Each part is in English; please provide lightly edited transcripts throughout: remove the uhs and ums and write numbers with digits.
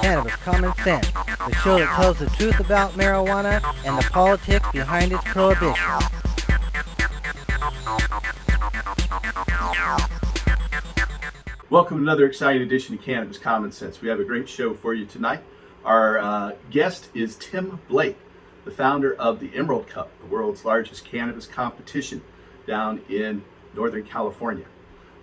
Cannabis Common Sense, the show that tells the truth about marijuana and the politics behind its prohibition. Welcome to another exciting edition of Cannabis Common Sense. We have a great show for you tonight. Our guest is Tim Blake, the founder of the Emerald Cup, the world's largest cannabis competition down in Northern California.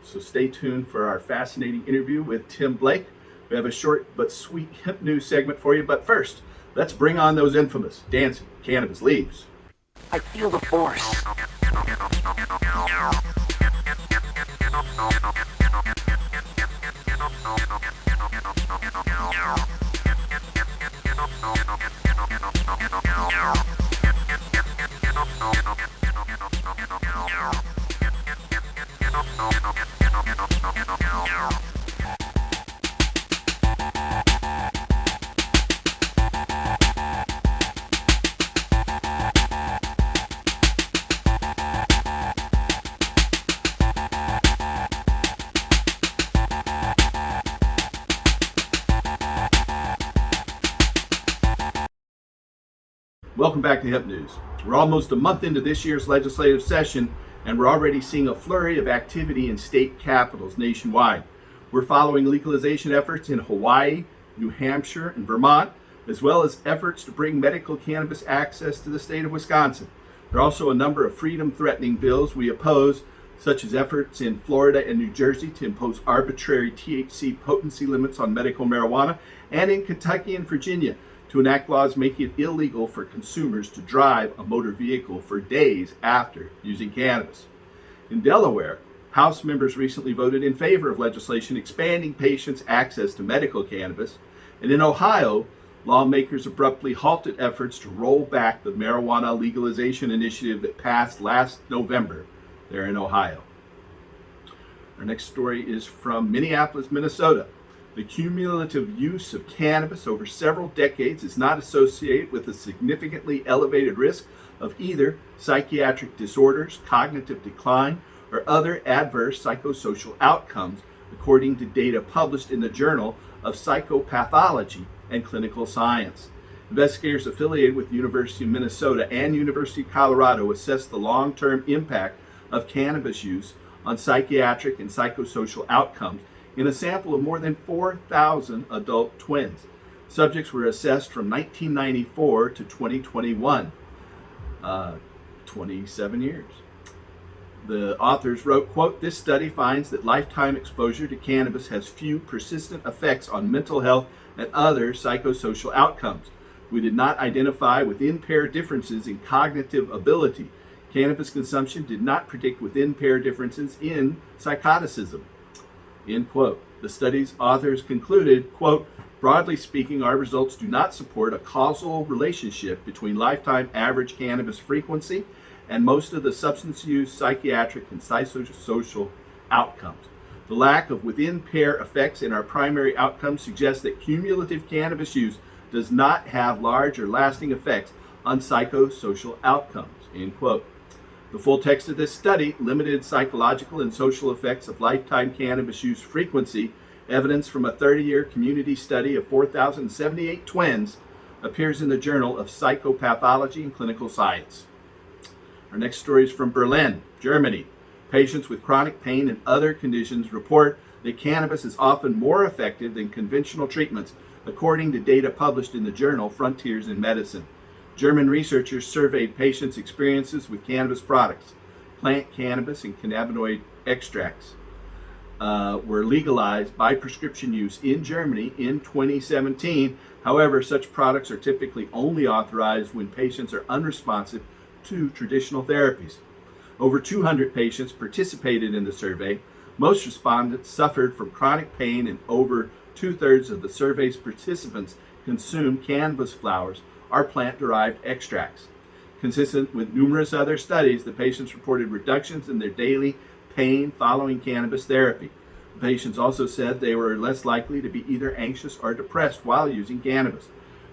So stay tuned for our fascinating interview with Tim Blake. We have a short but sweet hemp news segment for you, but first, let's bring on those infamous dancing cannabis leaves. I feel the force. Welcome back to Hemp News. We're almost a month into this year's legislative session, and we're already seeing a flurry of activity in state capitals nationwide. We're following legalization efforts in Hawaii, New Hampshire, and Vermont, as well as efforts to bring medical cannabis access to the state of Wisconsin. There are also a number of freedom-threatening bills we oppose, such as efforts in Florida and New Jersey to impose arbitrary THC potency limits on medical marijuana, and in Kentucky and Virginia to enact laws making it illegal for consumers to drive a motor vehicle for days after using cannabis. In Delaware, House members recently voted in favor of legislation expanding patients' access to medical cannabis, and in Ohio, lawmakers abruptly halted efforts to roll back the marijuana legalization initiative that passed last November there in Ohio. Our next story is from Minneapolis, Minnesota. The cumulative use of cannabis over several decades is not associated with a significantly elevated risk of either psychiatric disorders, cognitive decline, or other adverse psychosocial outcomes, according to data published in the Journal of Psychopathology and Clinical Science. Investigators affiliated with the University of Minnesota and University of Colorado assessed the long-term impact of cannabis use on psychiatric and psychosocial outcomes in a sample of more than 4,000 adult twins. Subjects were assessed from 1994 to 2021, 27 years. The authors wrote, quote, "This study finds that lifetime exposure to cannabis has few persistent effects on mental health and other psychosocial outcomes. We did not identify within-pair differences in cognitive ability. Cannabis consumption did not predict within-pair differences in psychoticism." End quote. The study's authors concluded, quote, "Broadly speaking, our results do not support a causal relationship between lifetime average cannabis frequency and most of the substance use, psychiatric, and psychosocial outcomes. The lack of within-pair effects in our primary outcomes suggests that cumulative cannabis use does not have large or lasting effects on psychosocial outcomes." End quote. The full text of this study, Limited Psychological and Social Effects of Lifetime Cannabis Use Frequency, Evidence from a 30-Year Community Study of 4,078 Twins, appears in the Journal of Psychopathology and Clinical Science. Our next story is from Berlin, Germany. Patients with chronic pain and other conditions report that cannabis is often more effective than conventional treatments, according to data published in the journal Frontiers in Medicine. German researchers surveyed patients' experiences with cannabis products. Plant cannabis and cannabinoid extracts were legalized by prescription use in Germany in 2017. However, such products are typically only authorized when patients are unresponsive to traditional therapies. Over 200 patients participated in the survey. Most respondents suffered from chronic pain, and over 2/3 of the survey's participants consumed cannabis flowers are plant-derived extracts. Consistent with numerous other studies, the patients reported reductions in their daily pain following cannabis therapy. The patients also said they were less likely to be either anxious or depressed while using cannabis.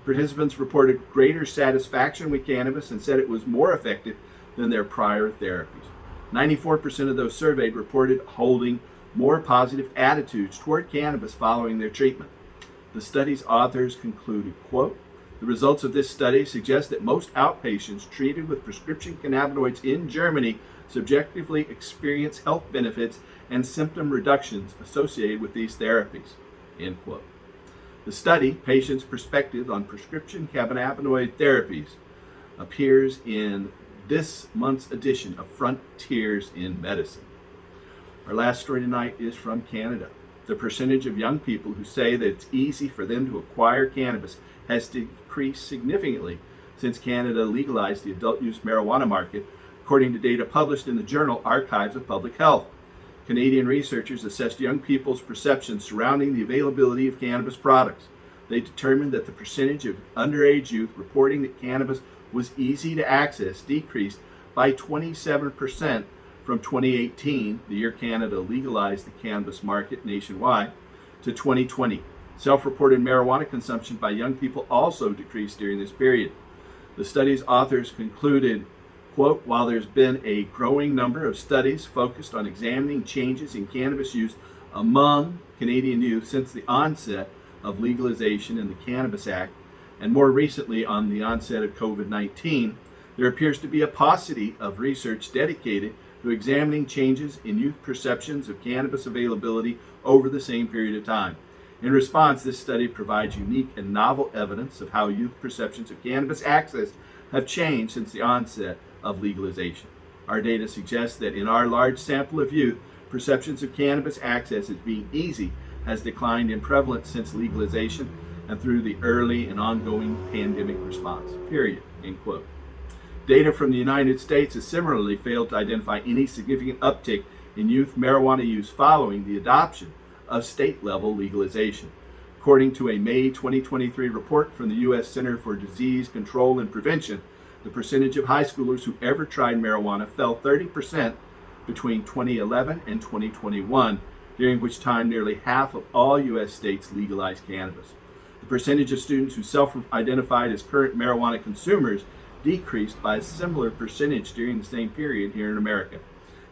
Participants reported greater satisfaction with cannabis and said it was more effective than their prior therapies. 94% of those surveyed reported holding more positive attitudes toward cannabis following their treatment. The study's authors concluded, quote, the results of this study suggest that most outpatients treated with prescription cannabinoids in Germany subjectively experience health benefits and symptom reductions associated with these therapies, end quote. The study, Patients' Perspective on Prescription Cannabinoid Therapies, appears in this month's edition of Frontiers in Medicine. Our last story tonight is from Canada. The percentage of young people who say that it's easy for them to acquire cannabis has decreased significantly since Canada legalized the adult use marijuana market, according to data published in the journal Archives of Public Health. Canadian researchers assessed young people's perceptions surrounding the availability of cannabis products. They determined that the percentage of underage youth reporting that cannabis was easy to access decreased by 27% from 2018, the year Canada legalized the cannabis market nationwide, to 2020. Self-reported marijuana consumption by young people also decreased during this period. The study's authors concluded, quote, while there's been a growing number of studies focused on examining changes in cannabis use among Canadian youth since the onset of legalization in the Cannabis Act, and more recently on the onset of COVID-19, there appears to be a paucity of research dedicated to examining changes in youth perceptions of cannabis availability over the same period of time. In response, this study provides unique and novel evidence of how youth perceptions of cannabis access have changed since the onset of legalization. Our data suggests that in our large sample of youth, perceptions of cannabis access as being easy has declined in prevalence since legalization and through the early and ongoing pandemic response, period, end quote. Data from the United States has similarly failed to identify any significant uptick in youth marijuana use following the adoption of state-level legalization. According to a May 2023 report from the U.S. Center for Disease Control and Prevention, the percentage of high schoolers who ever tried marijuana fell 30% between 2011 and 2021, during which time nearly half of all U.S. states legalized cannabis. The percentage of students who self-identified as current marijuana consumers decreased by a similar percentage during the same period here in America.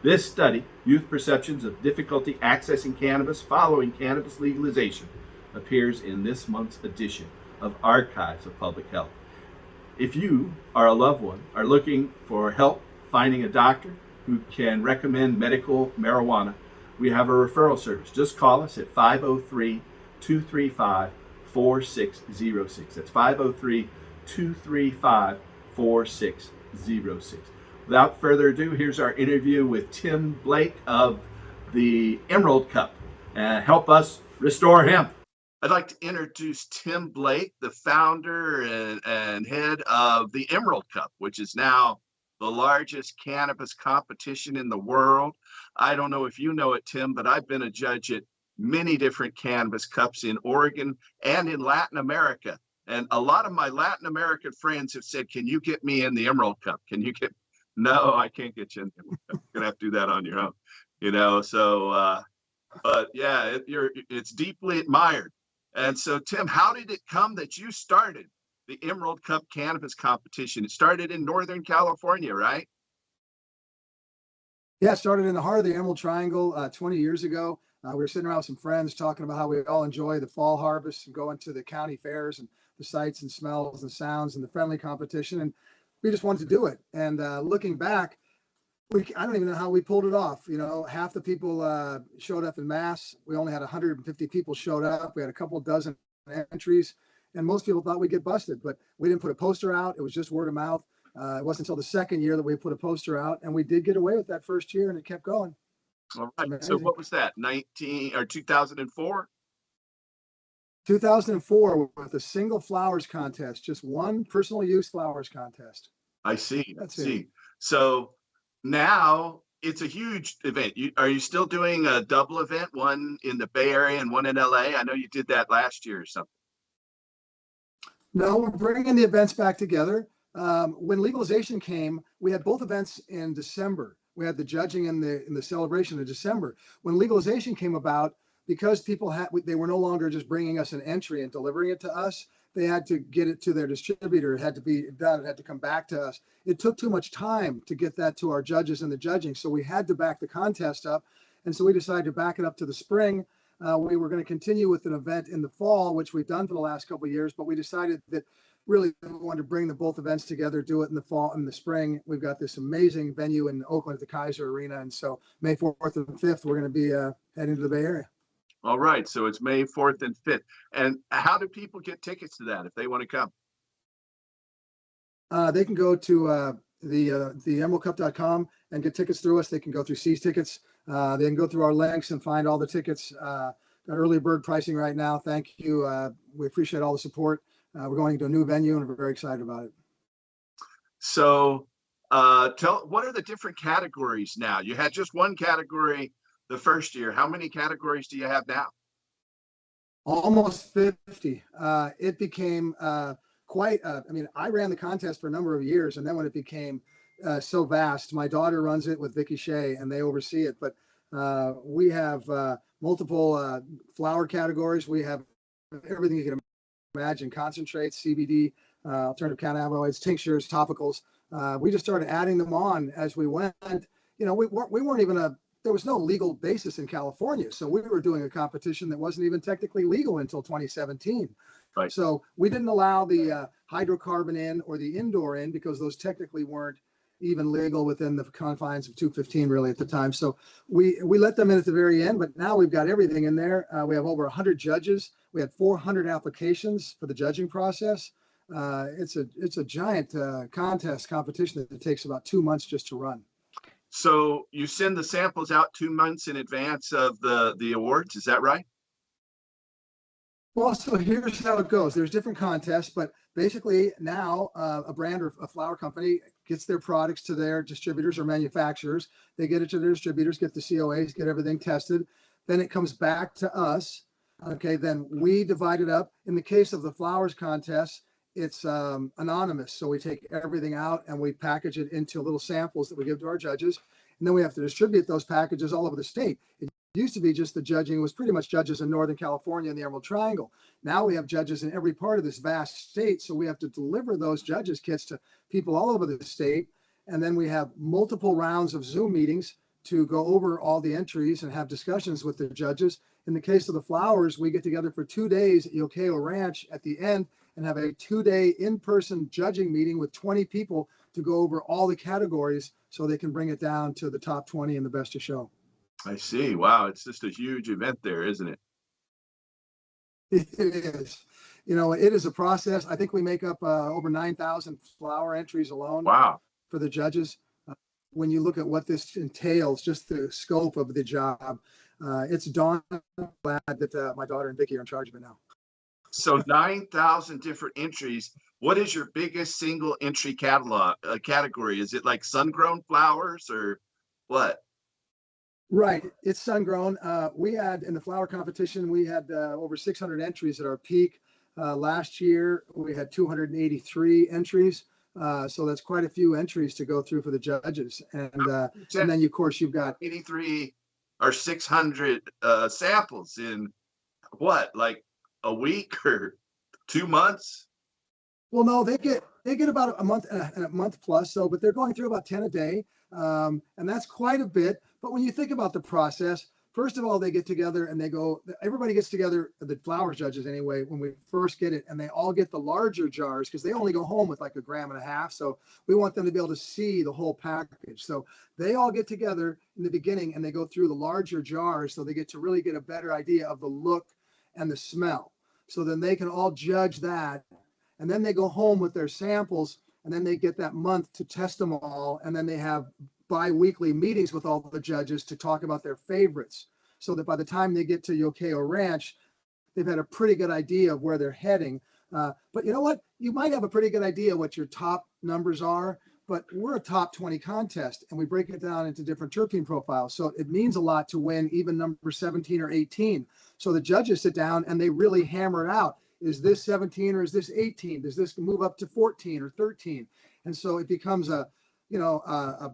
This study, Youth Perceptions of Difficulty Accessing Cannabis Following Cannabis Legalization, appears in this month's edition of Archives of Public Health. If you or a loved one are looking for help finding a doctor who can recommend medical marijuana, we have a referral service. Just call us at 503-235-4606. That's 503-235-4606. Without further ado, here's our interview with Tim Blake of the Emerald Cup. Help us restore hemp. I'd like to introduce Tim Blake, the founder and head of the Emerald Cup, which is now the largest cannabis competition in the world. I don't know if you know it, Tim, but I've been a judge at many different cannabis cups in Oregon and in Latin America. And a lot of my Latin American friends have said, can you get me in the Emerald Cup? Can you get, no, I can't get you in the Emerald Cup. You're gonna have to do that on your own, but yeah, it's deeply admired. And so, Tim, how did it come that you started the Emerald Cup Cannabis Competition? It started in Northern California, right? Yeah, it started in the heart of the Emerald Triangle 20 years ago. We were sitting around with some friends talking about how we all enjoy the fall harvest and going to the county fairs and the sights and smells and sounds and the friendly competition. And we just wanted to do it. And looking back, I don't even know how we pulled it off. You know, half the people showed up in mass. We only had 150 people showed up. We had a couple dozen entries, and most people thought we'd get busted, but we didn't put a poster out. It was just word of mouth. It wasn't until the second year that we put a poster out, and we did get away with that first year, and it kept going. All right. So what was that? 2004? 2004 with a single flowers contest, just one personal use flowers contest. I see. That's I see. it. So now it's a huge event. Are you still doing a double event, one in the Bay Area and one in LA? I know you did that last year or something. No, we're bringing the events back together. When legalization came, we had both events in December. We had the judging and the celebration in December. When legalization came about, because people they were no longer just bringing us an entry and delivering it to us. They had to get it to their distributor. It had to be done. It had to come back to us. It took too much time to get that to our judges and the judging. So we had to back the contest up. And so we decided to back it up to the spring. we were going to continue with an event in the fall, which we've done for the last couple of years, but we decided that really we wanted to bring the both events together, do it in the fall and the spring. We've got this amazing venue in Oakland at the Kaiser Arena. And so May 4th and 5th, we're going to be heading to the Bay Area. All right. So it's May 4th and 5th. And how do people get tickets to that if they want to come? They can go to the emeraldcup.com and get tickets through us. They can go through C's Tickets. They can go through our links and find all the tickets. Got early bird pricing right now. Thank you. We appreciate all the support. We're going to a new venue and we're very excited about it. So what are the different categories now? You had just one category the first year. How many categories do you have now? Almost 50. It became quite, I mean, I ran the contest for a number of years, and then when it became so vast, my daughter runs it with Vicky Shea, and they oversee it. But we have multiple flower categories. We have everything you can imagine: concentrates, CBD, alternative cannabinoids, tinctures, topicals. We just started adding them on as we went. You know, we weren't even there was no legal basis in California. So we were doing a competition that wasn't even technically legal until 2017. Right. So we didn't allow the hydrocarbon in or the indoor in because those technically weren't even legal within the confines of 215 really at the time. So we let them in at the very end, but now we've got everything in there. We have over 100 judges. We had 400 applications for the judging process. It's a giant competition that takes about 2 months just to run. So you send the samples out 2 months in advance of the awards, is that right? Well, so here's how it goes. There's different contests, but basically now a brand or a flower company gets their products to their distributors or manufacturers. They get it to their distributors, get the COAs, get everything tested. Then it comes back to us. Okay, then we divide it up. In the case of the flowers contest, it's anonymous. So we take everything out and we package it into little samples that we give to our judges. And then we have to distribute those packages all over the state. It used to be just the judging was pretty much judges in Northern California and the Emerald Triangle. Now we have judges in every part of this vast state. So we have to deliver those judges kits to people all over the state. And then we have multiple rounds of Zoom meetings to go over all the entries and have discussions with the judges. In the case of the flowers, we get together for 2 days at Yoqueo Ranch at the end and have a 2-day in-person judging meeting with 20 people to go over all the categories so they can bring it down to the top 20 and the best to show. I see. Wow. It's just a huge event there, isn't it? It is. You know, it is a process. I think we make up over 9,000 flower entries alone. Wow. For the judges. When you look at what this entails, just the scope of the job, it's daunting. I'm glad that my daughter and Vicky are in charge of it now. So 9,000 different entries. What is your biggest single entry category? Is it like sun-grown flowers or what? Right. It's sun-grown. We had in the flower competition, we had over 600 entries at our peak. Last year, we had 283 entries. So that's quite a few entries to go through for the judges. And then, of course, you've got 83 or 600 samples in what, like a week or 2 months? Well, no, they get about a month and a month plus. So, but they're going through about 10 a day. And that's quite a bit. But when you think about the process, first of all, they get together and everybody gets together, the flowers judges anyway, when we first get it, and they all get the larger jars because they only go home with like 1.5 grams. So we want them to be able to see the whole package. So they all get together in the beginning and they go through the larger jars so they get to really get a better idea of the look and the smell. So then they can all judge that. And then they go home with their samples and then they get that month to test them all. And then they have bi-weekly meetings with all the judges to talk about their favorites so that by the time they get to Yoqueo Ranch, they've had a pretty good idea of where they're heading. But you know what? You might have a pretty good idea what your top numbers are, but we're a top 20 contest and we break it down into different terpene profiles. So it means a lot to win even number 17 or 18. So the judges sit down and they really hammer it out. Is this 17 or is this 18? Does this move up to 14 or 13? And so it becomes a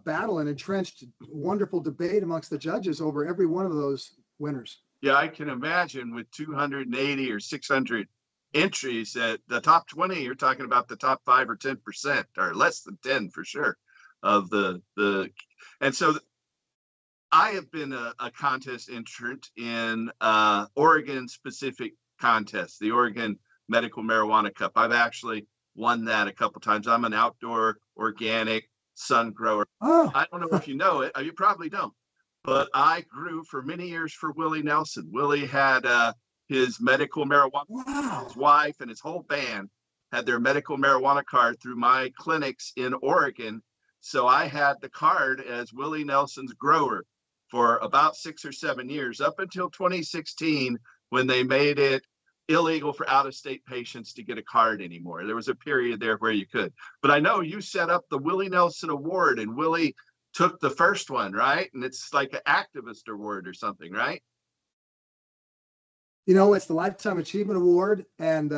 battle, an entrenched, wonderful debate amongst the judges over every one of those winners. Yeah, I can imagine with 280 or 600 entries at the top 20, you're talking about the top 5 or 10% or less than 10 for sure of the and so I have been a contest entrant in Oregon-specific contests, the Oregon Medical Marijuana Cup. I've actually won that a couple times. I'm an outdoor organic sun grower. Oh, I don't know if you know it. You probably don't. But I grew for many years for Willie Nelson. Willie had his medical marijuana, wow. his wife and his whole band had their medical marijuana card through my clinics in Oregon. So I had the card as Willie Nelson's grower for about 6 or 7 years, up until 2016, when they made it illegal for out-of-state patients to get a card anymore. There was a period there where you could. But I know you set up the Willie Nelson Award, and Willie took the first one, right? And it's like an activist award or something, right? You know, it's the Lifetime Achievement Award, and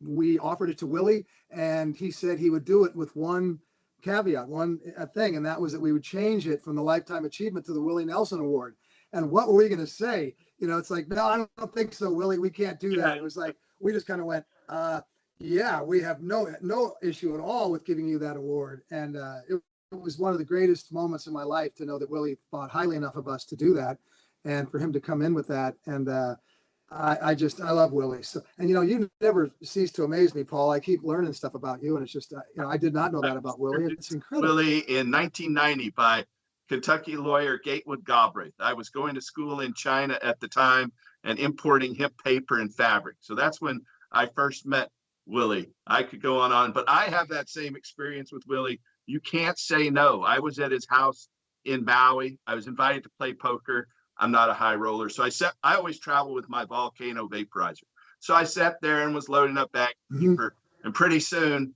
we offered it to Willie, and he said he would do it with one caveat, one thing, and that was that we would change it from the Lifetime Achievement to the Willie Nelson Award. And what were we going to say? You know, it's like, no, I don't think so, Willie. We can't do that. It was like, we just kind of went, yeah, we have no issue at all with giving you that award. And it was one of the greatest moments in my life to know that Willie thought highly enough of us to do that, and for him to come in with that. And I love Willie. So, and you know, you never cease to amaze me, Paul. I keep learning stuff about you, and it's just, you know, I did not know that about Willie. It's incredible. Willie in 1990 by Kentucky lawyer Gatewood Galbraith. I was going to school in China at the time and importing hemp paper and fabric. So that's when I first met Willie. I could go on, but I have that same experience with Willie. You can't say no. I was at his house in Maui. I was invited to play poker. I'm not a high roller. So I always travel with my volcano vaporizer. So I sat there and was loading up back paper, and pretty soon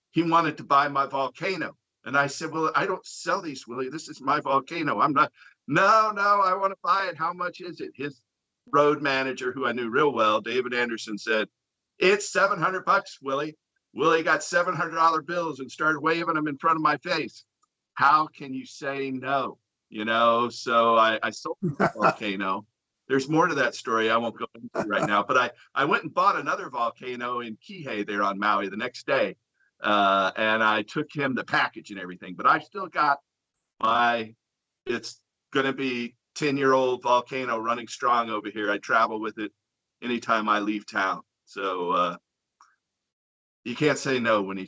he wanted to buy my volcano. And I said, well, I don't sell these, Willie. This is my volcano. I'm not, no, I want to buy it. How much is it? His road manager, who I knew real well, David Anderson, said, it's $700, Willie. Willie got $700 bills and started waving them in front of my face. How can you say no? You know, so I sold the volcano. There's more to that story I won't go into right now, but I went and bought another volcano in Kihei there on Maui the next day. And I took him the package and everything, but I still got it's going to be 10-year-old volcano running strong over here. I travel with it anytime I leave town. So you can't say no when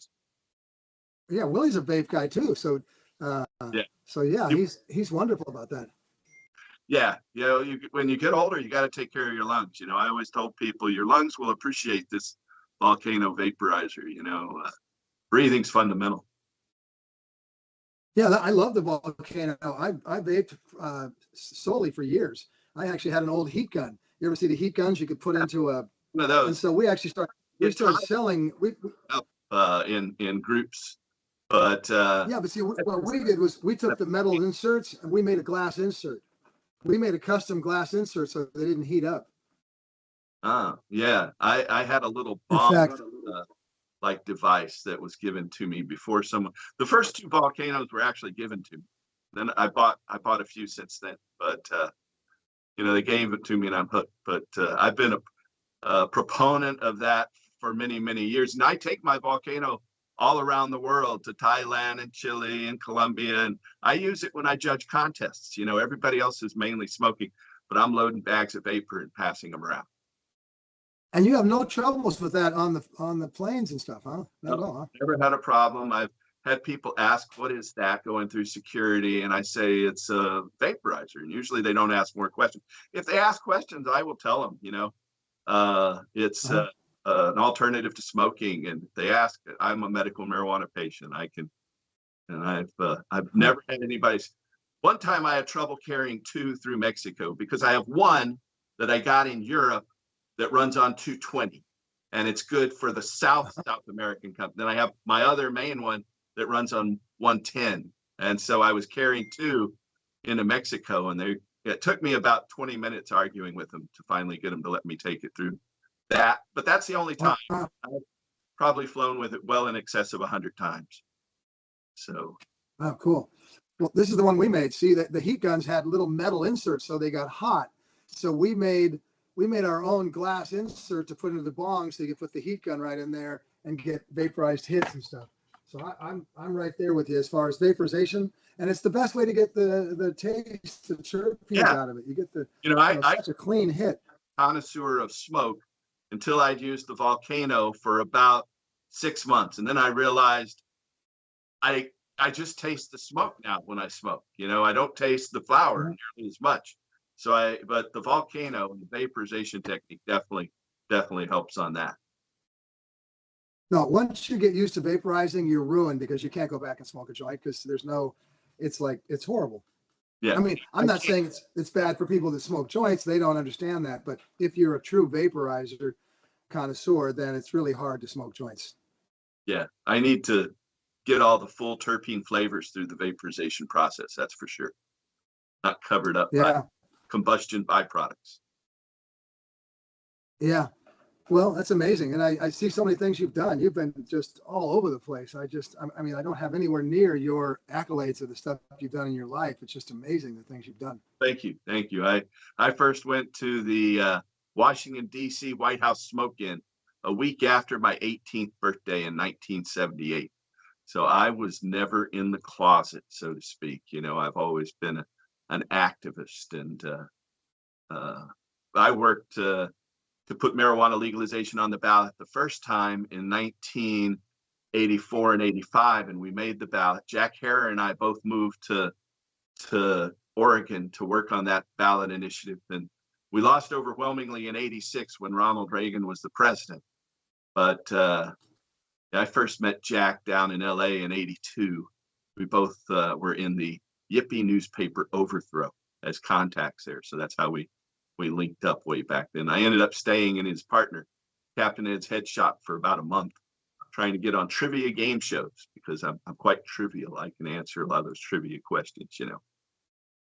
Yeah, Willie's a vape guy too. So yeah. So yeah, he's wonderful about that. Yeah, you know, when you get older, you got to take care of your lungs. You know, I always told people your lungs will appreciate this volcano vaporizer. You know, breathing's fundamental. Yeah, I love the volcano. I vaped solely for years. I actually had an old heat gun. You ever see the heat guns you could put into a one of those? And so we actually started selling in groups. But yeah, but see, what we did was we took the metal inserts and we made a glass insert. We made a custom glass insert so they didn't heat up. Yeah, I had a little bomb like device that was given to me before someone. The first 2 volcanoes were actually given to me. Then I bought a few since then, but you know, they gave it to me and I'm hooked. But I've been a proponent of that for many years, and I take my volcano all around the world to Thailand and Chile and Colombia. And I use it when I judge contests. You know, everybody else is mainly smoking, but I'm loading bags of vapor and passing them around. And you have no troubles with that on the planes and stuff, huh? Not at all, huh? Never had a problem. I've had people ask, what is that, going through security? And I say, it's a vaporizer. And usually they don't ask more questions. If they ask questions, I will tell them, you know, it's an alternative to smoking. And if they ask, I'm a medical marijuana patient. I can, and I've never had anybody's. One time I had trouble carrying 2 through Mexico because I have one that I got in Europe that runs on 220, and it's good for the South American company. Then I have my other main one that runs on 110. And so I was carrying 2 into Mexico, and it took me about 20 minutes arguing with them to finally get them to let me take it through that. But that's the only time. I've probably flown with it well in excess of 100 times. So. Oh, cool. Well, this is the one we made. See, the heat guns had little metal inserts, so they got hot. So we made our own glass insert to put into the bong, so you could put the heat gun right in there and get vaporized hits and stuff. So I'm right there with you as far as vaporization, and it's the best way to get the taste, the terpenes Yeah. out of it. You get the I such a clean hit. connoisseur of smoke until I'd used the Volcano for about 6 months, and then I realized I I just taste the smoke now when I smoke. I don't taste the flower Mhm. nearly as much. But the Volcano and the vaporization technique definitely helps on that. No, once you get used to vaporizing, you're ruined because you can't go back and smoke a joint because there's no. It's like it's horrible. Yeah, I mean, I'm I not can't. saying it's bad for people that smoke joints. They don't understand that. But if you're a true vaporizer connoisseur, then it's really hard to smoke joints. Yeah, I need to get all the full terpene flavors through the vaporization process. That's for sure. Not covered up by Yeah, combustion byproducts. yeah. Well, that's amazing. And I see so many things you've done. You've been just all over the place. I mean, I don't have anywhere near your accolades of the stuff you've done in your life. It's just amazing the things you've done. Thank you. I first went to the Washington D.C. White House smoke-in a week after my 18th birthday in 1978. So I was never in the closet, so to speak. I've always been an activist, and I worked to put marijuana legalization on the ballot the first time in 1984 and 85, and we made the ballot. Jack Herer and I both moved to Oregon to work on that ballot initiative, and we lost overwhelmingly in 86 when Ronald Reagan was the president. But I first met Jack down in LA in 82. We both were in the Yippie newspaper Overthrow as contacts there. So that's how we linked up way back then. I ended up staying in his partner, Captain Ed's head shop for about a month, trying to get on trivia game shows because I'm quite trivial. I can answer a lot of those trivia questions.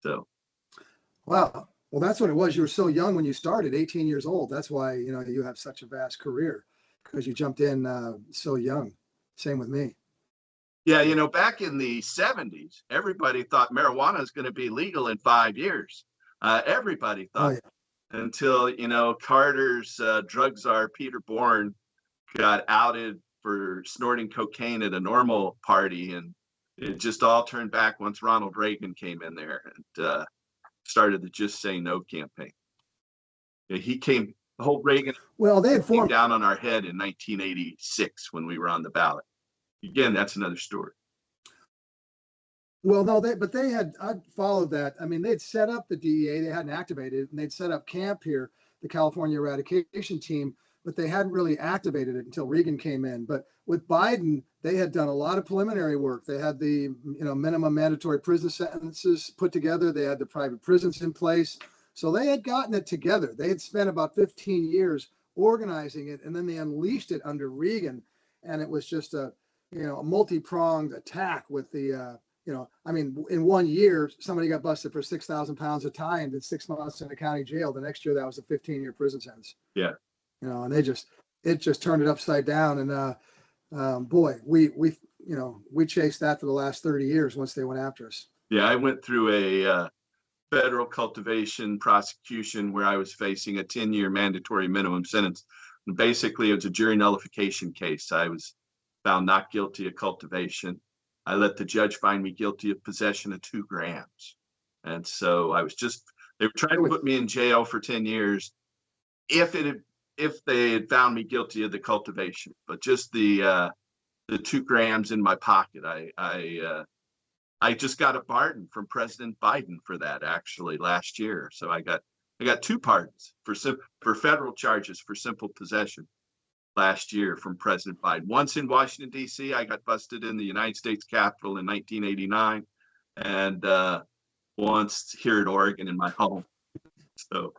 So Wow. Well, that's what it was. You were so young when you started, 18 years old. That's why, you have such a vast career because you jumped in so young. Same with me. yeah, back in the 70s, everybody thought marijuana is going to be legal in 5 years. Everybody Oh, thought yeah. until Carter's drug czar Peter Bourne got outed for snorting cocaine at a normal party, and it just all turned back once Ronald Reagan came in there and started the Just Say No campaign. Yeah, the whole Reagan Well, they had came formed. down on our head in 1986 when we were on the ballot. Again, that's another story. Well, no, I followed that. I mean, they'd set up the DEA, they hadn't activated it, and they'd set up camp here, the California Eradication Team, but they hadn't really activated it until Reagan came in. But with Biden, they had done a lot of preliminary work. They had the, minimum mandatory prison sentences put together. They had the private prisons in place. So they had gotten it together. They had spent about 15 years organizing it, and then they unleashed it under Reagan. And it was just a multi-pronged attack with the, I mean, in 1 year, somebody got busted for 6,000 pounds of tie and did 6 months in a county jail. The next year, that was a 15-year prison sentence. Yeah. And it just turned it upside down. And boy, we chased that for the last 30 years once they went after us. Yeah, I went through a federal cultivation prosecution where I was facing a 10-year mandatory minimum sentence. And basically, it was a jury nullification case. I was found not guilty of cultivation. I let the judge find me guilty of possession of 2 grams. And so they were trying to put me in jail for 10 years if they had found me guilty of the cultivation, but just the 2 grams in my pocket. I just got a pardon from President Biden for that actually last year. So I got 2 pardons for federal charges for simple possession last year from President Biden. Once in Washington, D.C., I got busted in the United States Capitol in 1989, and once here at Oregon in my home. So,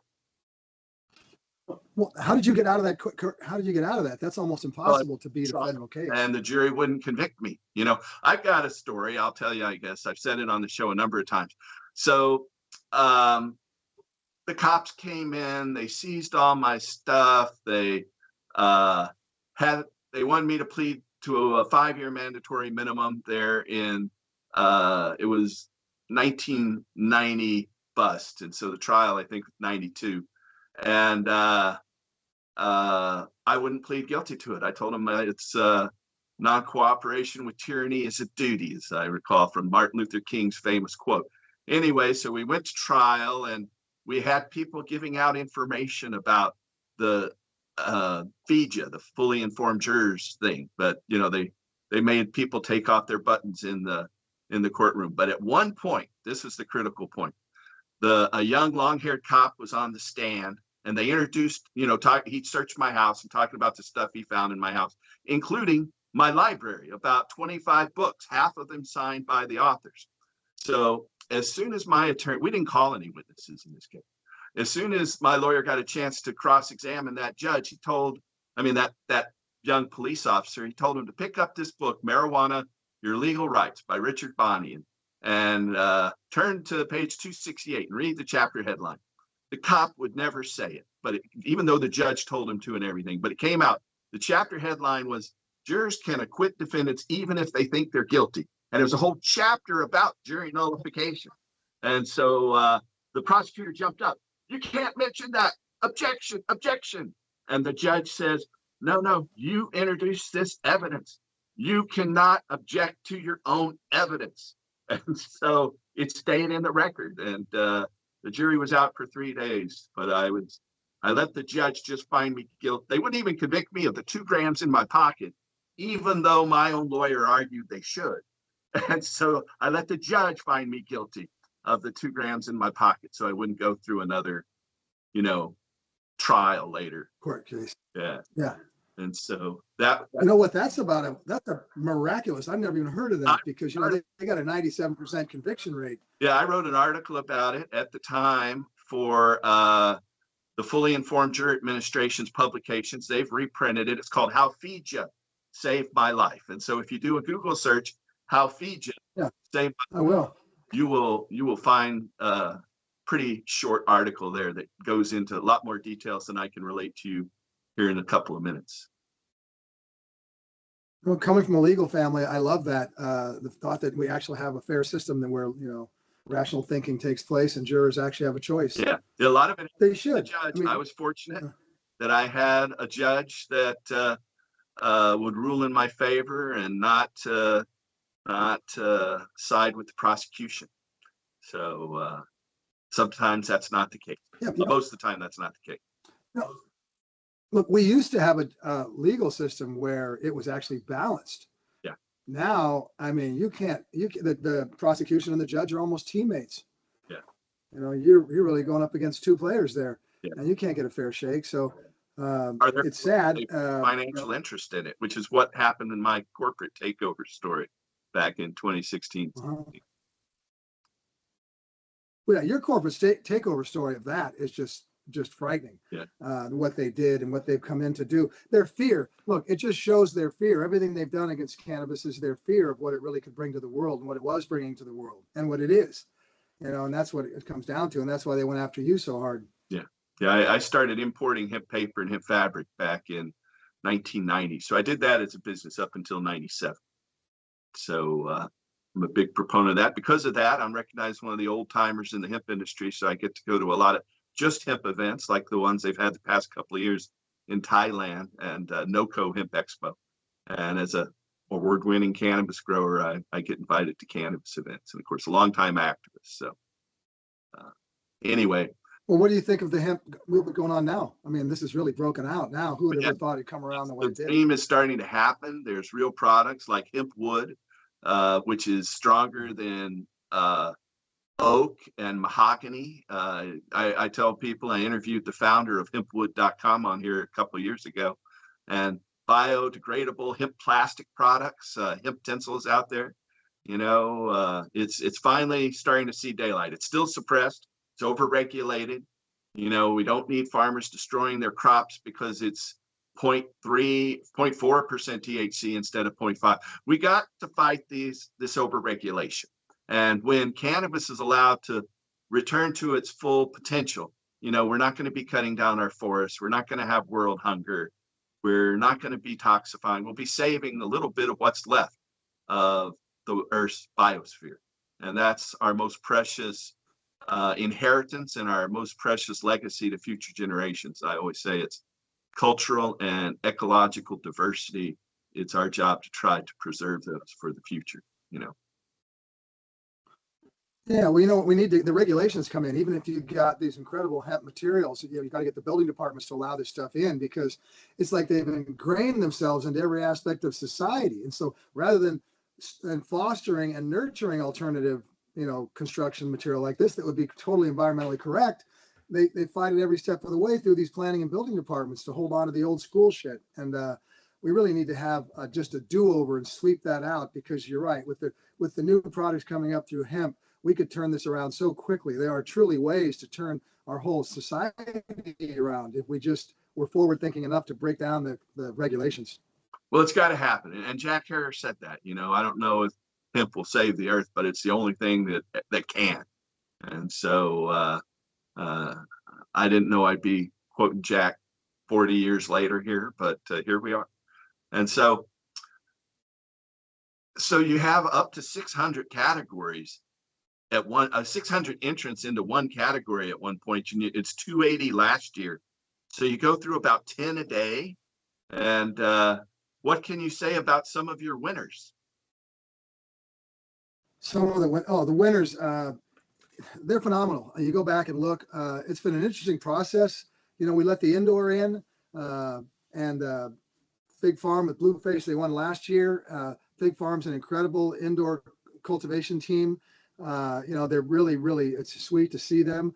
Well, how did you get out of that? How did you get out of that? That's almost impossible to beat a federal case. And the jury wouldn't convict me. I've got a story. I'll tell you, I guess. I've said it on the show a number of times. So, the cops came in, they seized all my stuff. They wanted me to plead to a 5-year mandatory minimum there in it was 1990 bust, and so the trial I think was 92, and I wouldn't plead guilty to it. I told them non-cooperation with tyranny is a duty, as I recall from Martin Luther King's famous quote. Anyway, so we went to trial, and we had people giving out information about the FIJA, the fully informed jurors thing, but they made people take off their buttons in the courtroom. But at one point, this is the critical point, a young long-haired cop was on the stand, and they introduced, he searched my house and talking about the stuff he found in my house, including my library, about 25 books, half of them signed by the authors. So as soon as my attorney, we didn't call any witnesses in this case. As soon as my lawyer got a chance to cross-examine that judge, that young police officer, he told him to pick up this book, Marijuana, Your Legal Rights by Richard Bonney, and turn to page 268 and read the chapter headline. The cop would never say it, but even though the judge told him to and everything, but it came out. The chapter headline was, "Jurors can acquit defendants even if they think they're guilty." And there was a whole chapter about jury nullification. And so the prosecutor jumped up. "You can't mention that. Objection, objection." And the judge says, no, you introduced this evidence. You cannot object to your own evidence. And so it stayed in the record. And the jury was out for 3 days, but I let the judge just find me guilty. They wouldn't even convict me of the 2 grams in my pocket, even though my own lawyer argued they should. And so I let the judge find me guilty of the 2 grams in my pocket, so I wouldn't go through another, trial later. Court case. Yeah. Yeah. And so that. You know what that's about? That's a miraculous. I've never even heard of that because, they got a 97% conviction rate. Yeah, I wrote an article about it at the time for the Fully Informed Juror Administration's publications. They've reprinted it. It's called How FIJA Saved My Life. And so if you do a Google search, How FIJA Saved My Life, I will. You will find a pretty short article there that goes into a lot more details than I can relate to you here in a couple of minutes. Well, coming from a legal family, I love that. The thought that we actually have a fair system that where, rational thinking takes place and jurors actually have a choice. Yeah, a lot of it. They should. The judge. I was fortunate that I had a judge that would rule in my favor and not side with the prosecution. So sometimes that's not the case. Yeah, most of the time, that's not the case. No. Look, we used to have a legal system where it was actually balanced. Yeah. Now, the prosecution and the judge are almost teammates. Yeah. You're really going up against 2 players there, yeah. and you can't get a fair shake. So it's sad. Financial interest in it, which is what happened in my corporate takeover story back in 2016. Well, your corporate takeover story of that is just frightening. Yeah. What they did and what they've come in to do. Their fear. Look, it just shows their fear. Everything they've done against cannabis is their fear of what it really could bring to the world and what it was bringing to the world and what it is. And that's what it comes down to. And that's why they went after you so hard. Yeah. Yeah. I started importing hemp paper and hemp fabric back in 1990. So I did that as a business up until 97. So I'm a big proponent of that. Because of that, I'm recognized one of the old timers in the hemp industry. So I get to go to a lot of just hemp events like the ones they've had the past couple of years in Thailand and NOCO Hemp Expo. And as a award-winning cannabis grower, I get invited to cannabis events, and of course, a longtime activist. So anyway. Well, what do you think of the hemp movement going on now? I mean, this is really broken out now. Who would have thought it'd come around the way it did? The theme is starting to happen. There's real products like hemp wood, which is stronger than oak and mahogany. I tell people, I interviewed the founder of hempwood.com on here a couple of years ago, and biodegradable hemp plastic products, hemp tinsels out there. It's finally starting to see daylight. It's still suppressed. It's overregulated. We don't need farmers destroying their crops because it's 0.4% THC instead of 0.5. We got to fight this overregulation. And when cannabis is allowed to return to its full potential, we're not going to be cutting down our forests. We're not going to have world hunger. We're not going to be toxifying. We'll be saving a little bit of what's left of the Earth's biosphere. And that's our most precious inheritance and our most precious legacy to future generations. I always say it's cultural and ecological diversity it's our job to try to preserve those for the future, Yeah, well, we need the regulations come in. Even if you've got these incredible hemp materials, you got to get the building departments to allow this stuff in, because it's like they've ingrained themselves into every aspect of society. And so rather than fostering and nurturing alternative, construction material like this that would be totally environmentally correct, they fight it every step of the way through these planning and building departments to hold on to the old school shit. And we really need to have just a do-over and sweep that out, because you're right, with the new products coming up through hemp, we could turn this around so quickly. There are truly ways to turn our whole society around if we just were forward thinking enough to break down the regulations. Well, it's got to happen. And Jack Harris said that, I don't know if hemp will save the earth, but it's the only thing that can. And so I didn't know I'd be quoting Jack 40 years later here, but here we are. And so you have up to 600 categories at 600 entrants into one category at one point. It's 280 last year. So you go through about 10 a day. And what can you say about some of your winners? Some of the winners, they're phenomenal. You go back and look, it's been an interesting process. We let the indoor in, and Fig Farm with Blueface, they won last year. Fig Farm's an incredible indoor cultivation team. They're really, really, it's sweet to see them.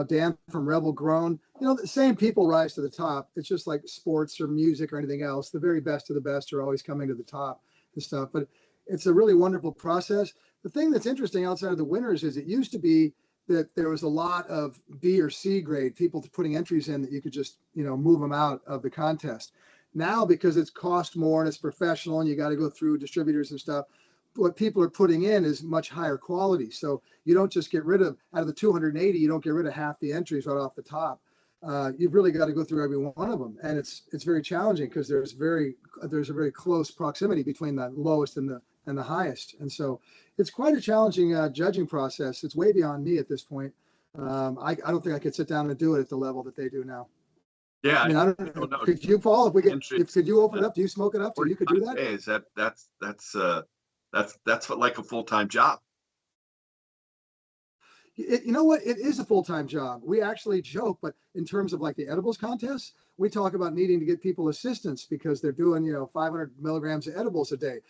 Dan from Rebel Grown, the same people rise to the top. It's just like sports or music or anything else. The very best of the best are always coming to the top and stuff. But it's a really wonderful process. The thing that's interesting outside of the winners is it used to be that there was a lot of B or C grade people putting entries in that you could just, move them out of the contest. Now, because it's cost more and it's professional and you got to go through distributors and stuff, what people are putting in is much higher quality. So you don't just get rid of, out of the 280, you don't get rid of half the entries right off the top. You've really got to go through every one of them. And it's very challenging because there's a very close proximity between the lowest and the highest. And so it's quite a challenging judging process. It's way beyond me at this point. I don't think I could sit down and do it at the level that they do now. Yeah, I mean, I don't know. Could you, Paul? Could you open it up? Do you smoke it up so you could do that? Days, that's like a full-time job. You know what? It is a full-time job. We actually joke, but in terms of like the edibles contests, we talk about needing to get people assistance because they're doing, 500 milligrams of edibles a day.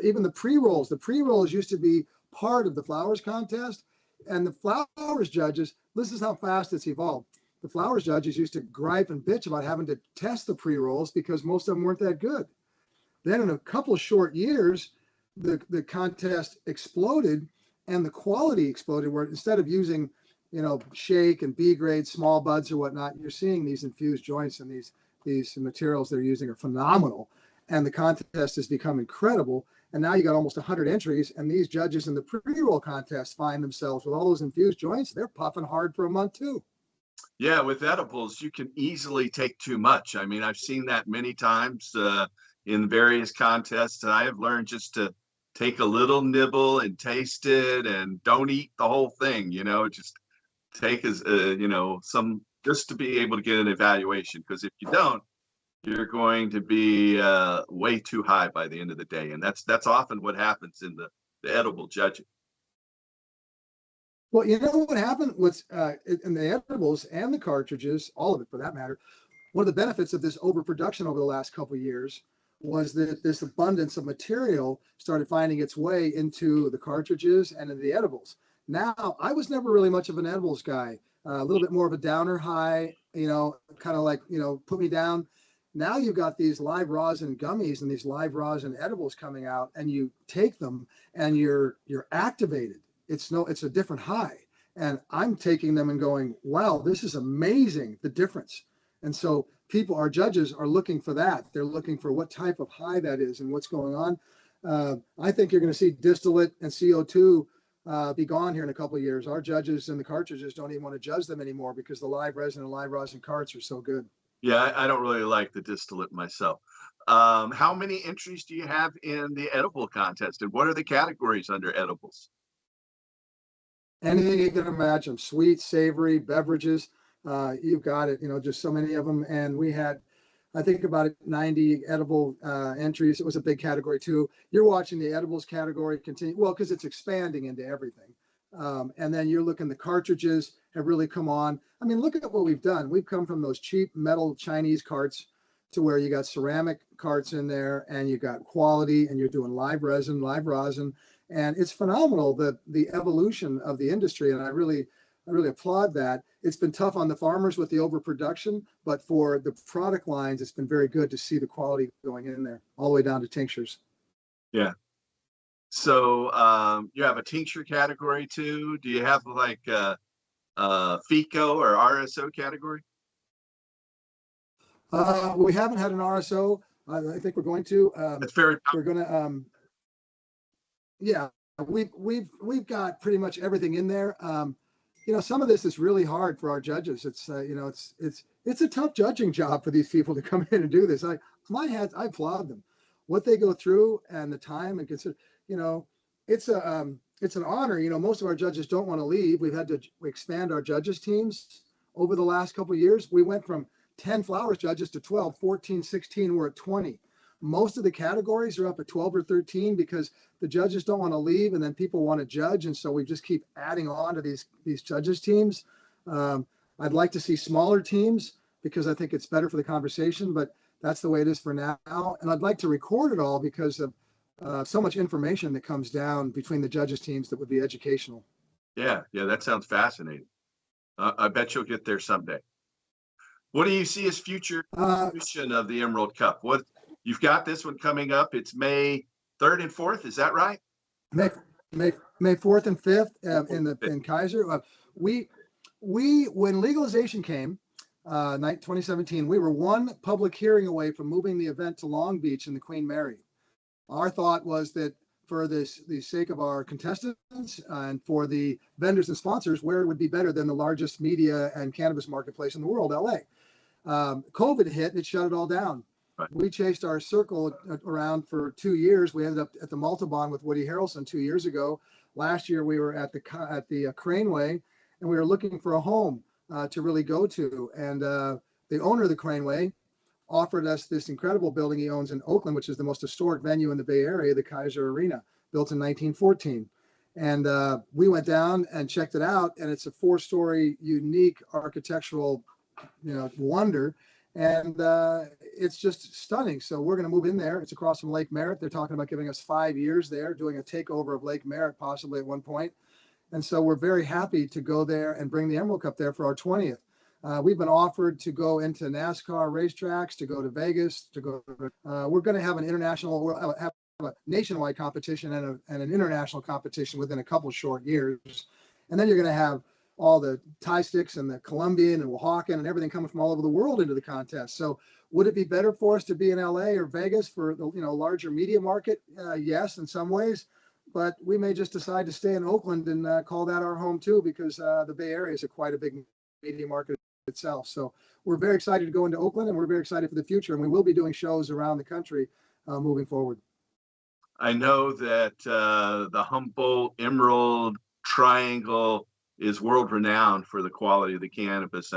Even the pre-rolls used to be part of the flowers contest, and the flowers judges, this is how fast it's evolved. The flowers judges used to gripe and bitch about having to test the pre-rolls because most of them weren't that good. Then in a couple of short years, the contest exploded and the quality exploded, where instead of using, shake and B grade small buds or whatnot, you're seeing these infused joints, and these materials they're using are phenomenal. And the contest has become incredible. And now you got almost 100 entries, and these judges in the pre-roll contest find themselves with all those infused joints. They're puffing hard for a month too. Yeah, with edibles, you can easily take too much. I mean, I've seen that many times in various contests, and I have learned just to take a little nibble and taste it, and don't eat the whole thing. Just take as some, just to be able to get an evaluation. Because if you don't, you're going to be way too high by the end of the day, and that's often what happens in the edible judging. Well, you know what happened? What's in the edibles and the cartridges, all of it for that matter, one of the benefits of this overproduction over the last couple of years was that this abundance of material started finding its way into the cartridges and in the edibles. Now, I was never really much of an edibles guy, a little bit more of a downer high, kind of like, put me down. Now you've got these live rosin gummies and these live rosin edibles coming out, and you take them and you're activated. It's a different high. And I'm taking them and going, wow, this is amazing, the difference. And so our judges are looking for that. They're looking for what type of high that is and what's going on. I think you're going to see distillate and CO2 be gone here in a couple of years. Our judges and the cartridges don't even want to judge them anymore because the live resin and live rosin carts are so good. Yeah, I don't really like the distillate myself. How many entries do you have in the edible contest, and what are the categories under edibles? Anything you can imagine, sweet, savory, beverages, you've got it, just so many of them. And we had I think about 90 edible entries. It was a big category too. You're watching the edibles category continue, well, because it's expanding into everything. And then you're looking, the cartridges have really come on. I mean, look at what we've done. We've come from those cheap metal Chinese carts to where you got ceramic carts in there, and you got quality, and you're doing live rosin, and it's phenomenal, the evolution of the industry. And I really applaud that. It's been tough on the farmers with the overproduction, but for the product lines, it's been very good to see the quality going in there, all the way down to tinctures. Yeah. So you have a tincture category too. Do you have like FICO or RSO category? We haven't had an RSO. I think we're going to. It's very. We're going to. Yeah, we've got pretty much everything in there. You know, some of this is really hard for our judges. It's you know, it's a tough judging job for these people to come in and do this. I applaud them, what they go through and the time and consider. You know, it's an honor. You know, most of our judges don't want to leave. We've had to expand our judges teams over the last couple of years. We went from 10 flowers judges to 12, 14, 16. We're at 20. Most of the categories are up at 12 or 13 because the judges don't want to leave, and then people want to judge, and so we just keep adding on to these judges teams. I'd like to see smaller teams because I think it's better for the conversation, but that's the way it is for now. And I'd like to record it all because of so much information that comes down between the judges teams that would be educational. Yeah, that sounds fascinating. I bet you'll get there someday. What do you see as future edition of the Emerald Cup? What you've got this one coming up? It's May 3rd and 4th. Is that right? May 4th and 5th in Kaiser. We when legalization came, 2017, we were one public hearing away from moving the event to Long Beach in the Queen Mary. Our thought was that for the sake of our contestants and for the vendors and sponsors, where it would be better than the largest media and cannabis marketplace in the world, LA. COVID hit and it shut it all down. Right. We chased our circle around for 2 years. We ended up at the Multibon with Woody Harrelson 2 years ago. Last year we were at the Craneway, and we were looking for a home to really go to. And the owner of the Craneway offered us this incredible building he owns in Oakland, which is the most historic venue in the Bay Area, the Kaiser Arena, built in 1914. And we went down and checked it out, and it's a 4-story unique architectural, wonder. And it's just stunning. So we're going to move in there. It's across from Lake Merritt. They're talking about giving us 5 years there, doing a takeover of Lake Merritt possibly at one point. And so we're very happy to go there and bring the Emerald Cup there for our 20th. We've been offered to go into NASCAR racetracks, to go to Vegas, we're going to have we'll have a nationwide competition and an international competition within a couple short years. And then you're going to have all the Thai sticks and the Colombian and Oaxacan and everything coming from all over the world into the contest. So would it be better for us to be in LA or Vegas for the larger media market? Yes, in some ways, but we may just decide to stay in Oakland and call that our home too, because the Bay Area is quite a big media market itself. So we're very excited to go into Oakland, and we're very excited for the future, and we will be doing shows around the country moving forward. I know that the Humboldt Emerald Triangle is world renowned for the quality of the cannabis.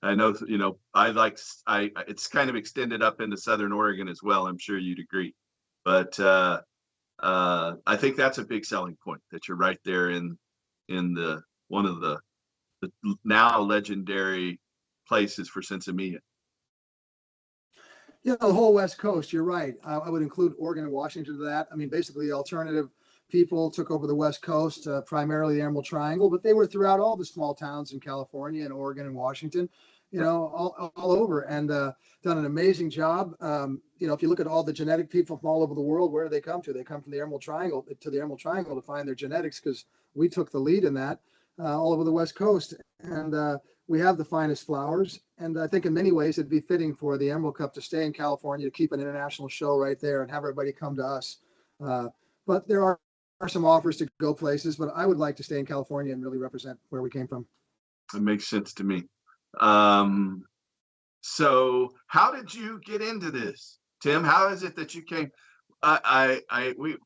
I know, it's kind of extended up into Southern Oregon as well. I'm sure you'd agree, but I think that's a big selling point, that you're right there in the one of the now legendary places for Sensimilla. Yeah, the whole West Coast, you're right. I would include Oregon and Washington to that. I mean, basically the alternative people took over the West Coast, primarily the Emerald Triangle, but they were throughout all the small towns in California and Oregon and Washington, all over, and done an amazing job. If you look at all the genetic people from all over the world, where do they come to? They come from the Emerald Triangle to find their genetics, because we took the lead in that all over the West Coast. And we have the finest flowers. And I think in many ways it'd be fitting for the Emerald Cup to stay in California, to keep an international show right there and have everybody come to us. But there are some offers to go places, but I would like to stay in California and really represent where we came from. That makes sense to me. So how did you get into this, Tim? How is it that you came?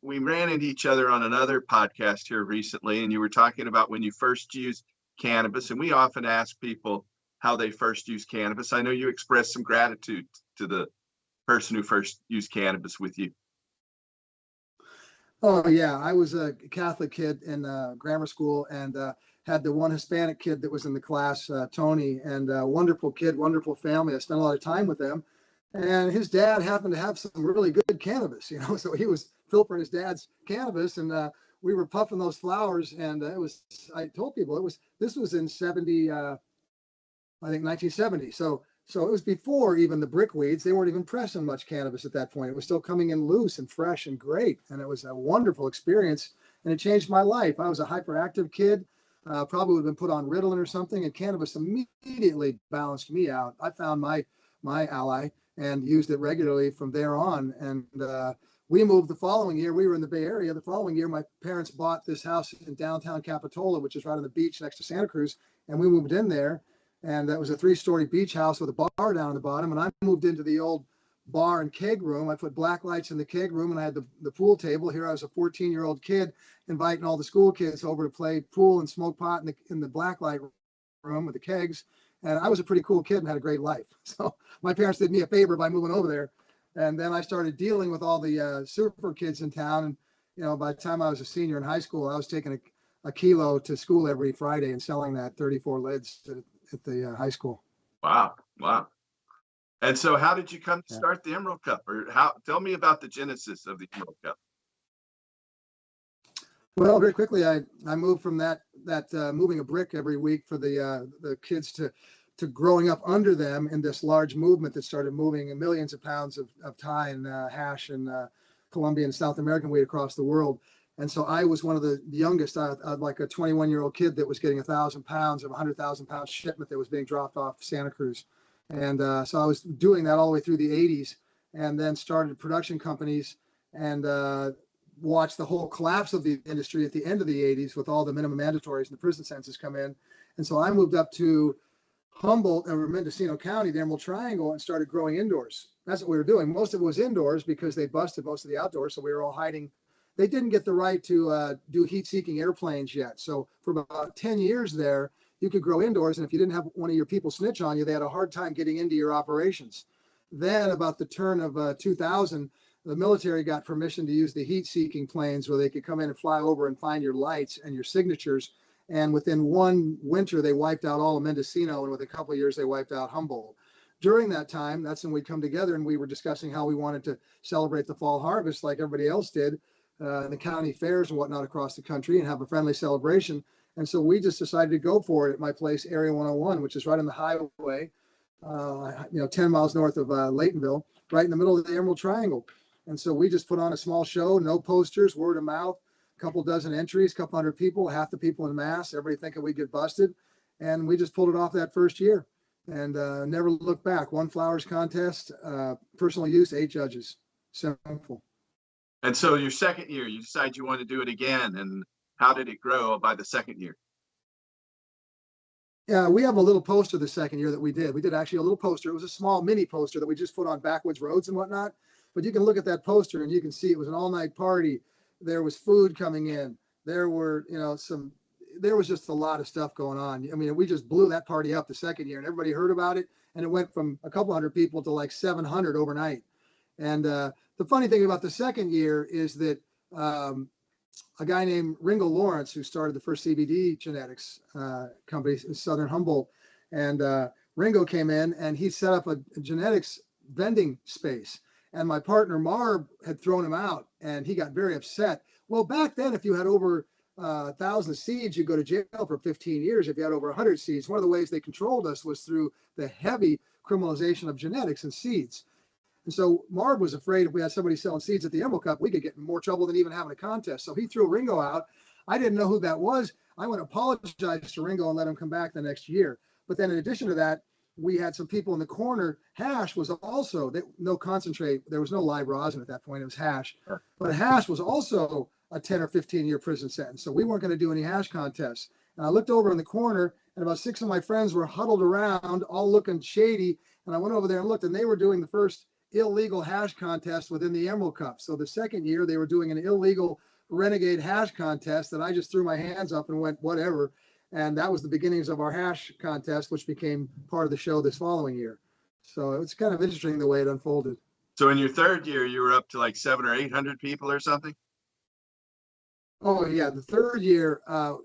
We ran into each other on another podcast here recently, and you were talking about when you first used cannabis, and we often ask people how they first use cannabis. I know you expressed some gratitude to the person who first used cannabis with you? Oh yeah, I was a Catholic kid in grammar school, and had the one Hispanic kid that was in the class, Tony, and wonderful kid, wonderful family. I spent a lot of time with them, and his dad happened to have some really good cannabis, so he was filtering his dad's cannabis, and we were puffing those flowers, and it was. I told people this was in 70, I think 1970. So it was before even the brickweeds. They weren't even pressing much cannabis at that point. It was still coming in loose and fresh and great. And it was a wonderful experience. And it changed my life. I was a hyperactive kid, probably would have been put on Ritalin or something. And cannabis immediately balanced me out. I found my ally and used it regularly from there on. And we moved the following year. We were in the Bay Area. The following year, my parents bought this house in downtown Capitola, which is right on the beach next to Santa Cruz. And we moved in there. And that was a 3-story beach house with a bar down on the bottom. And I moved into the old bar and keg room. I put black lights in the keg room, and I had the pool table. Here I was a 14-year-old kid inviting all the school kids over to play pool and smoke pot in the black light room with the kegs. And I was a pretty cool kid and had a great life. So my parents did me a favor by moving over there. And then I started dealing with all the super kids in town. And, by the time I was a senior in high school, I was taking a kilo to school every Friday and selling that 34 lids at the high school. Wow. And so how did you come to start the Emerald Cup, or tell me about the genesis of the Emerald Cup? Well, very quickly, I moved from that moving a brick every week for the kids to growing up under them in this large movement that started moving millions of pounds of Thai and hash and Colombian and South American weed across the world. And so I was one of the youngest, like a 21-year-old kid that was getting 1,000 pounds of 100,000 pound shipment that was being dropped off Santa Cruz. And so I was doing that all the way through the 80s, and then started production companies and watched the whole collapse of the industry at the end of the 80s with all the minimum mandatories and the prison sentences come in. And so I moved up to Humboldt or Mendocino County, the Emerald Triangle, and started growing indoors. That's what we were doing. Most of it was indoors because they busted most of the outdoors, so we were all hiding. They didn't get the right to do heat-seeking airplanes yet. So for about 10 years there, you could grow indoors, and if you didn't have one of your people snitch on you, they had a hard time getting into your operations. Then about the turn of 2000, the military got permission to use the heat-seeking planes where they could come in and fly over and find your lights and your signatures. And within one winter, they wiped out all of Mendocino, and within a couple of years, they wiped out Humboldt. During that time, that's when we'd come together and we were discussing how we wanted to celebrate the fall harvest like everybody else did. The county fairs and whatnot across the country and have a friendly celebration. And so we just decided to go for it at my place, Area 101, which is right on the highway, 10 miles north of Laytonville, right in the middle of the Emerald Triangle. And so we just put on a small show, no posters, word of mouth, a couple dozen entries, a couple hundred people, half the people in mass, everybody thinking we'd get busted. And we just pulled it off that first year and never looked back. One flowers contest, personal use, 8 judges. Simple. And so your second year, you decide you want to do it again. And how did it grow by the second year? Yeah, we have a little poster the second year that we did. We did actually a little poster. It was a small mini poster that we just put on backwoods roads and whatnot. But you can look at that poster and you can see it was an all-night party. There was food coming in. There were, there was just a lot of stuff going on. I mean, we just blew that party up the second year and everybody heard about it. And it went from a couple hundred people to like 700 overnight. And the funny thing about the second year is that a guy named Ringo Lawrence, who started the first CBD genetics company in Southern Humboldt, and Ringo came in and he set up a genetics vending space. And my partner Marb had thrown him out, and he got very upset. Well, back then, if you had over 1,000 seeds, you go to jail for 15 years. If you had over 100 seeds, one of the ways they controlled us was through the heavy criminalization of genetics and seeds. And so Marv was afraid if we had somebody selling seeds at the Emerald Cup, we could get in more trouble than even having a contest. So he threw Ringo out. I didn't know who that was. I went to apologize to Ringo and let him come back the next year. But then in addition to that, we had some people in the corner. Hash was also, no concentrate. There was no live rosin at that point. It was hash. But hash was also a 10 or 15 year prison sentence. So we weren't going to do any hash contests. And I looked over in the corner and about 6 of my friends were huddled around, all looking shady. And I went over there and looked, and they were doing the first illegal hash contest within the Emerald Cup. So the second year they were doing an illegal renegade hash contest that I just threw my hands up and went, whatever. And that was the beginnings of our hash contest, which became part of the show this following year. So it's kind of interesting the way it unfolded. So in your third year, you were up to like 700 or 800 people or something? Oh yeah, the third year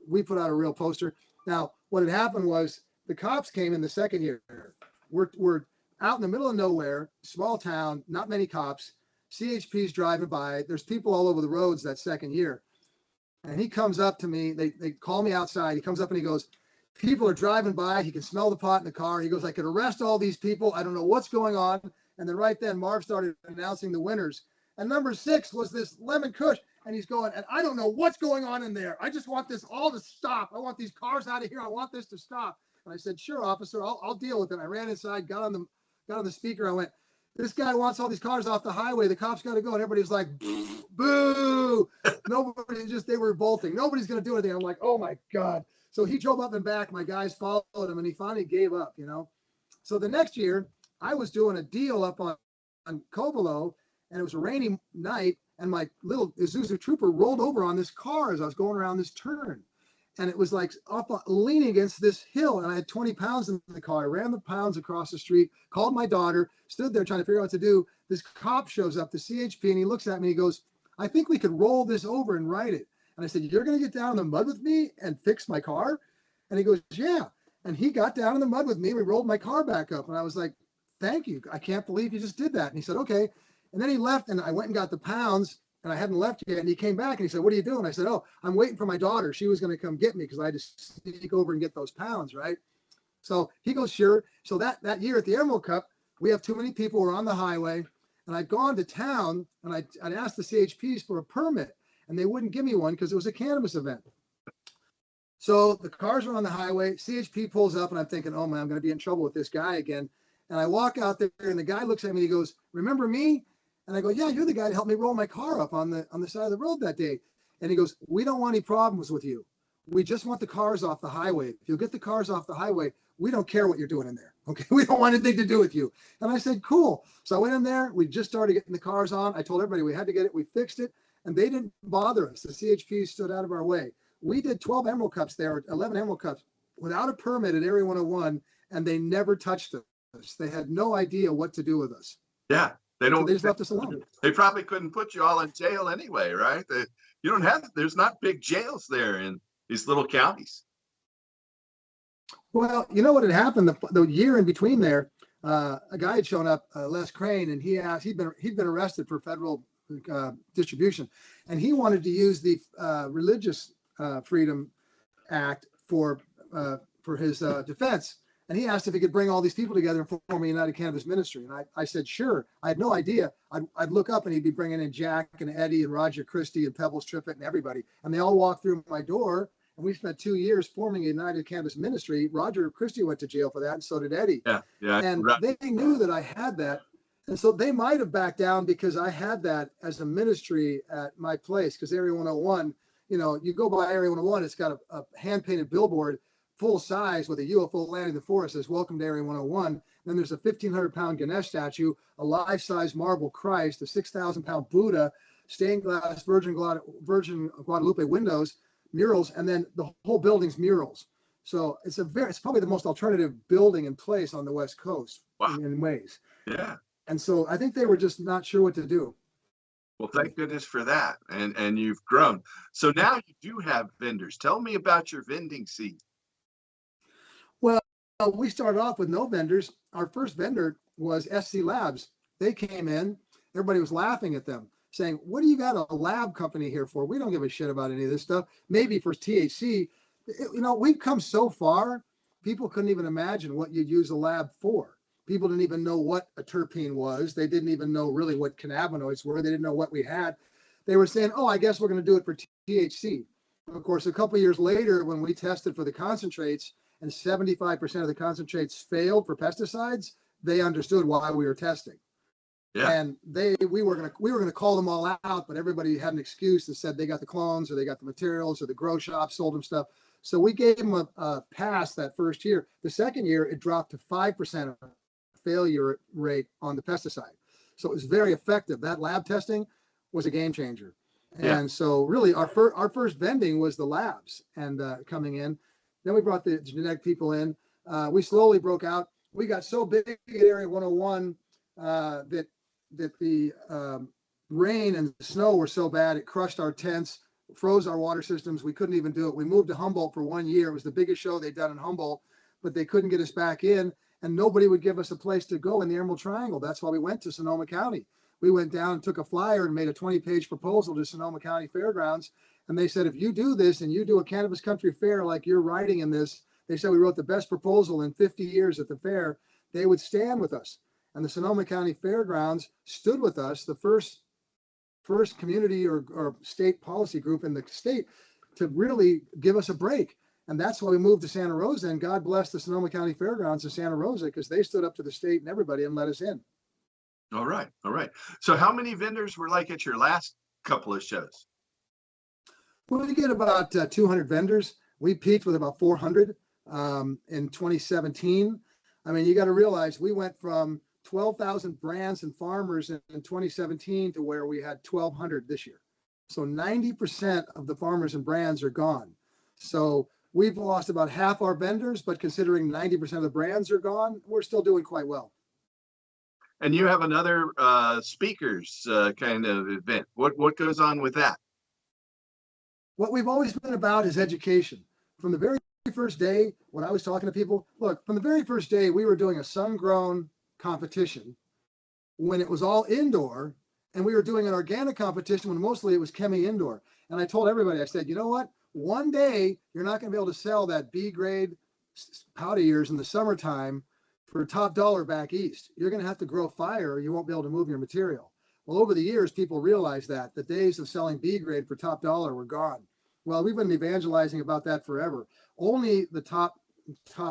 we put out a real poster. Now what had happened was the cops came in the second year. We're out in the middle of nowhere, small town, not many cops. CHP's driving by. There's people all over the roads that second year. And he comes up to me. They call me outside. He comes up and he goes, people are driving by. He can smell the pot in the car. He goes, I could arrest all these people. I don't know what's going on. And then right then, Marv started announcing the winners. And number 6 was this lemon kush. And he's going, and I don't know what's going on in there. I just want this all to stop. I want these cars out of here. I want this to stop. And I said, sure, officer, I'll deal with it. I ran inside, got on the speaker. I went, this guy wants all these cars off the highway. The cops got to go. And everybody's like, boo. They were revolting. Nobody's going to do anything. I'm like, oh my God. So he drove up and back. My guys followed him and he finally gave up, So the next year I was doing a deal up on Covelo and it was a rainy night. And my little Isuzu Trooper rolled over on this car as I was going around this turn. And it was like up leaning against this hill. And I had 20 pounds in the car. I ran the pounds across the street, called my daughter, stood there trying to figure out what to do. This cop shows up, the CHP, and he looks at me. He goes, I think we could roll this over and write it. And I said, you're going to get down in the mud with me and fix my car? And he goes, yeah. And he got down in the mud with me. We rolled my car back up. And I was like, thank you. I can't believe you just did that. And he said, okay. And then he left and I went and got the pounds and I hadn't left yet. And he came back and he said, what are you doing? I said, oh, I'm waiting for my daughter. She was going to come get me because I had to sneak over and get those pounds, right? So he goes, sure. So that year at the Emerald Cup, we have too many people. We're on the highway. And I'd gone to town and I'd asked the CHPs for a permit and they wouldn't give me one because it was a cannabis event. So the cars are on the highway. CHP pulls up and I'm thinking, oh man, I'm going to be in trouble with this guy again. And I walk out there and the guy looks at me and he goes, remember me? And I go, yeah, you're the guy that helped me roll my car up on the side of the road that day. And he goes, we don't want any problems with you. We just want the cars off the highway. If you'll get the cars off the highway, we don't care what you're doing in there. Okay. We don't want anything to do with you. And I said, cool. So I went in there. We just started getting the cars on. I told everybody we had to get it. We fixed it and they didn't bother us. The CHP stood out of our way. We did 12 Emerald Cups there, 11 Emerald Cups without a permit at Area 101. And they never touched us. They had no idea what to do with us. Yeah. They don't. So they just left us alone. They probably couldn't put you all in jail anyway, right? You don't have. There's not big jails there in these little counties. Well, you know what had happened the year in between there. A guy had shown up, Les Crane, and he'd been arrested for federal distribution, and he wanted to use the Religious Freedom Act for his defense. And he asked if he could bring all these people together and form a United Cannabis Ministry. And I said, sure. I had no idea. I'd look up and he'd be bringing in Jack and Eddie and Roger Christie and Pebbles Trippett and everybody. And they all walked through my door. And we spent 2 years forming a United Cannabis Ministry. Roger Christie went to jail for that, and so did Eddie. Yeah. And they knew that I had that. And so they might have backed down because I had that as a ministry at my place. Because Area 101, you go by Area 101, it's got a hand-painted billboard full size with a UFO landing in the forest says, welcome to Area 101. Then there's a 1,500-pound Ganesh statue, a life-size marble Christ, a 6,000-pound Buddha, stained glass Virgin Guadalupe windows, murals, and then the whole building's murals. So it's probably the most alternative building in place on the West Coast. Wow. in ways. Yeah. And so I think they were just not sure what to do. Well, thank goodness for that. And you've grown. So now you do have vendors. Tell me about your vending scene. Well, we started off with no vendors. Our first vendor was SC Labs. They came in, everybody was laughing at them, saying, what do you got a lab company here for? We don't give a shit about any of this stuff. Maybe for THC. We've come so far, people couldn't even imagine what you'd use a lab for. People didn't even know what a terpene was. They didn't even know really what cannabinoids were. They didn't know what we had. They were saying, oh, I guess we're going to do it for THC. Of course, a couple of years later, when we tested for the concentrates and 75% of the concentrates failed for pesticides, they understood why we were testing. Yeah. And we were gonna call them all out, but everybody had an excuse that said they got the clones or they got the materials or the grow shop sold them stuff. So we gave them a pass that first year. The second year, it dropped to 5% failure rate on the pesticide. So it was very effective. That lab testing was a game changer. Yeah. And so really our first vending was the labs and coming in. Then we brought the genetic people in. We slowly broke out. we got so big at Area 101 that the rain and snow were so bad it crushed our tents, froze our water systems. We couldn't even do it. We moved to Humboldt for 1 year. It was the biggest show they'd done in Humboldt, but they couldn't get us back in, and nobody would give us a place to go in the Emerald Triangle. That's why we went to Sonoma County. We went down and took a flyer and made a 20-page proposal to Sonoma County Fairgrounds. And they said, if you do this and you do a cannabis country fair like you're writing in this, they said we wrote the best proposal in 50 years at the fair, they would stand with us. And the Sonoma County Fairgrounds stood with us, the first community or state policy group in the state, to really give us a break. And that's why we moved to Santa Rosa. And God bless the Sonoma County Fairgrounds in Santa Rosa, because they stood up to the state and everybody and let us in. All right. All right. So how many vendors were like at your last couple of shows? Well, we get about 200 vendors. We peaked with about 400 in 2017. I mean, you got to realize we went from 12,000 brands and farmers in 2017 to where we had 1,200 this year. So 90% of the farmers and brands are gone. So we've lost about half our vendors, but considering 90% of the brands are gone, we're still doing quite well. And you have another speakers kind of event. What goes on with that? What we've always been about is education. From the very first day, when I was talking to people, look, from the very first day, we were doing a sun-grown competition when it was all indoor, and we were doing an organic competition when mostly it was indoor. And I told everybody, I said, you know what? One day, you're not going to be able to sell that B-grade powder years in the summertime for top dollar back east. You're going to have to grow fire or you won't be able to move your material. Well, over the years, people realized that the days of selling B grade for top dollar were gone. Well, we've been evangelizing about that forever. Only the top